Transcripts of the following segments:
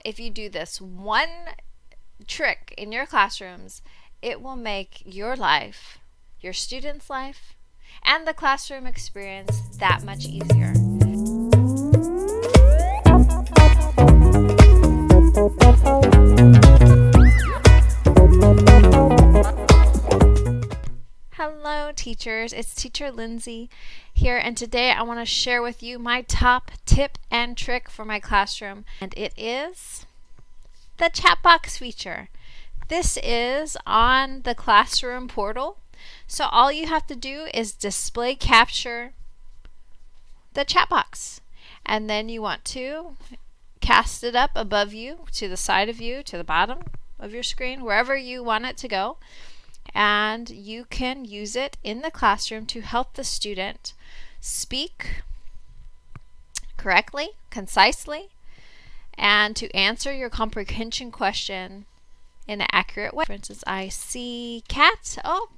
If you do this one trick in your classrooms, it will make your life, your students' life, and the classroom experience that much easier. Hello teachers, it's teacher Lindsay here, and today I want to share with you my top tip and trick for my classroom, and it is the Chatbox feature. This is on the classroom portal, so all you have to do is display capture the chat box, and then you want to cast it up above you, to the side of you, to the bottom of your screen, wherever you want it to go, and you can use it in the classroom to help the student speak correctly, concisely, and to answer your comprehension question in an accurate way. For instance, I see cat. Oh,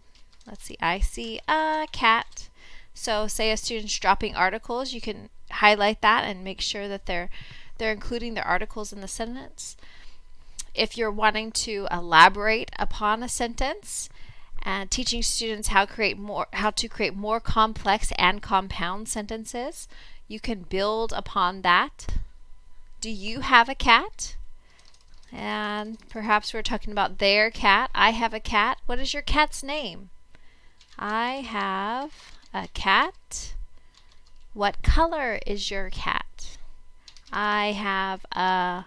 let's see. I see a cat. So say a student's dropping articles, you can highlight that and make sure that they're including their articles in the sentence. If you're wanting to elaborate upon a sentence and teaching students how to create more complex and compound sentences, you can build upon that. Do you have a cat? And perhaps we're talking about their cat. I have a cat. What is your cat's name? I have a cat. What color is your cat? I have a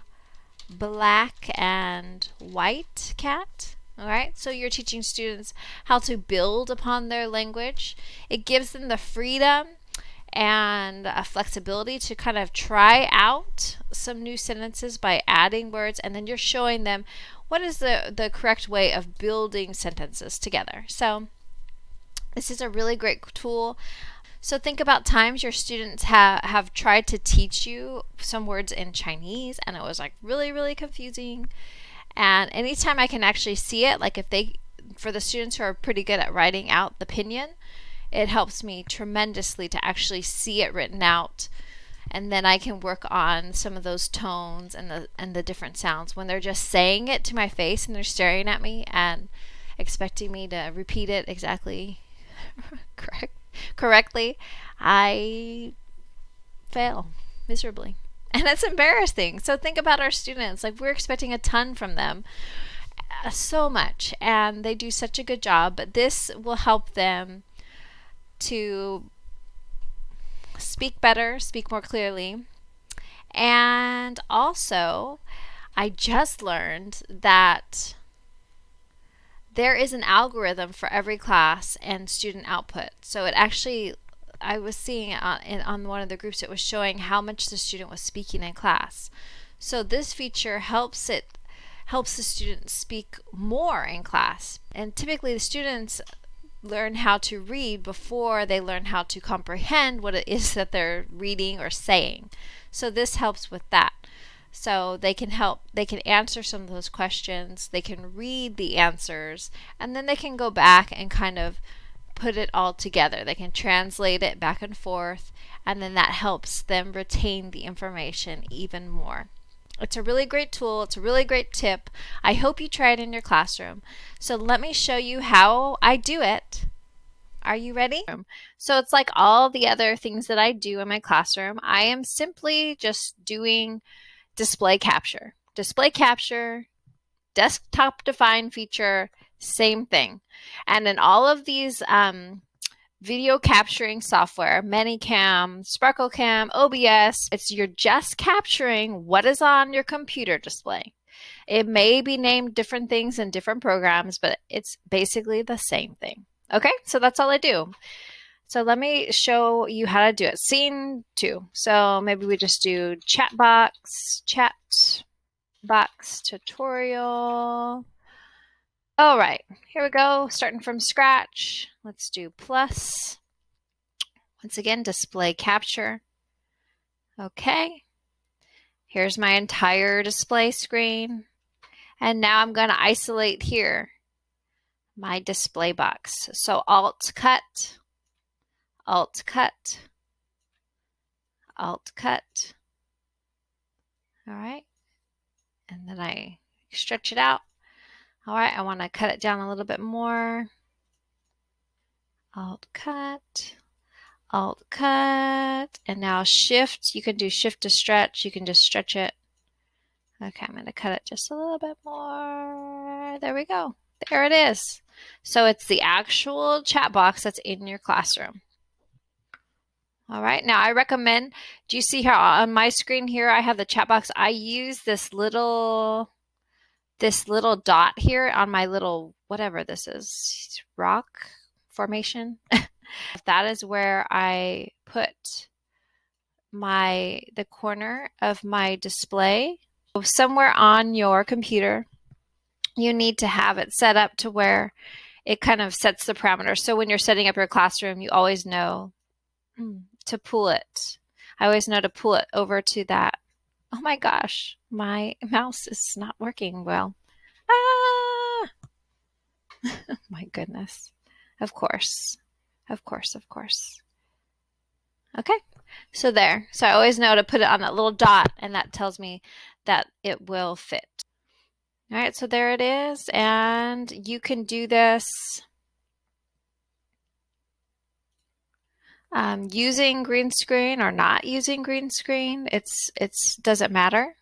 black and white cat. All right, so you're teaching students how to build upon their language. It gives them the freedom and a flexibility to kind of try out some new sentences by adding words, and then you're showing them what is the correct way of building sentences together. So this is a really great tool. So think about times your students have tried to teach you some words in Chinese and it was like really confusing. And anytime I can actually see it, like for the students who are pretty good at writing out the pinyin, it helps me tremendously to actually see it written out. And then I can work on some of those tones and the different sounds. When they're just saying it to my face and they're staring at me and expecting me to repeat it exactly correctly, I fail miserably. And it's embarrassing. So think about our students. Like, we're expecting a ton from them, so much, and they do such a good job. But this will help them to speak better, speak more clearly. And also, I just learned that there is an algorithm for every class and student output. So it actually, I was seeing on one of the groups, it was showing how much the student was speaking in class. So this feature helps the student speak more in class. And typically the students learn how to read before they learn how to comprehend what it is that they're reading or saying. So this helps with that. So they can answer some of those questions, they can read the answers, and then they can go back and kind of put it all together. They can translate it back and forth, and then that helps them retain the information even more. It's a really great tool. It's a really great tip. I hope you try it in your classroom. So let me show you how I do it. Are you ready? So it's like all the other things that I do in my classroom. I am simply just doing display capture. Display capture, desktop define feature, same thing. And in all of these video capturing software, ManyCam, SparkleCam, OBS, you're just capturing what is on your computer display. It may be named different things in different programs, but it's basically the same thing. Okay, so that's all I do. So let me show you how to do it. Scene 2. So maybe we just do Chatbox tutorial. All right, here we go. Starting from scratch. Let's do plus. Once again, display capture. Okay. Here's my entire display screen. And now I'm going to isolate here my display box. So Alt cut, Alt cut, Alt cut. All right. and then I stretch it out. All right, I want to cut it down a little bit more. Alt cut, Alt cut, and now shift. You can do shift to stretch. You can just stretch it. Okay, I'm going to cut it just a little bit more. There we go. There it is. So it's the actual chat box that's in your classroom. All right, now I recommend, do you see here on my screen here, I have the chat box. I use this little dot here on my little, whatever this is, rock formation. That is where I put the corner of my display. Somewhere on your computer, you need to have it set up to where it kind of sets the parameters. So when you're setting up your classroom, you always know to pull it. I always know to pull it over to that. Oh my gosh, my mouse is not working well. Ah! My goodness. Of course. Of course, of course. Okay, so there. So I always know to put it on that little dot, and that tells me that it will fit. All right, so there it is, and you can do this using green screen or not using green screen. It's doesn't matter.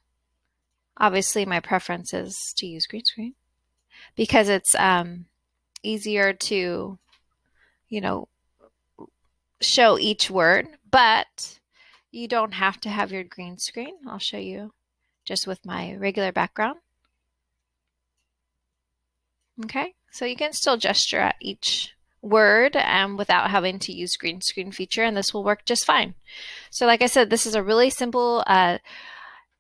Obviously, my preference is to use green screen because it's easier to, show each word, but you don't have to have your green screen. I'll show you just with my regular background. Okay, so you can still gesture at each word without having to use green screen feature, and this will work just fine. So like I said, this is a really simple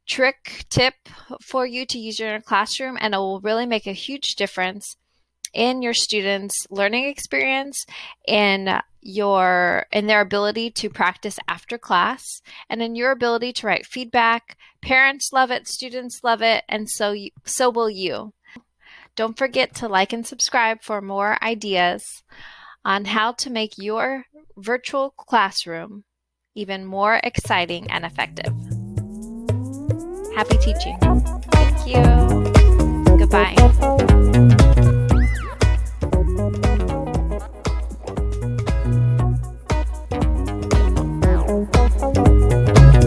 tip for you to use in your classroom, and it will really make a huge difference in your students' learning experience, in their ability to practice after class, and in your ability to write feedback. Parents love it, students love it, and so will you. Don't forget to like and subscribe for more ideas on how to make your virtual classroom even more exciting and effective. Happy teaching. Thank you.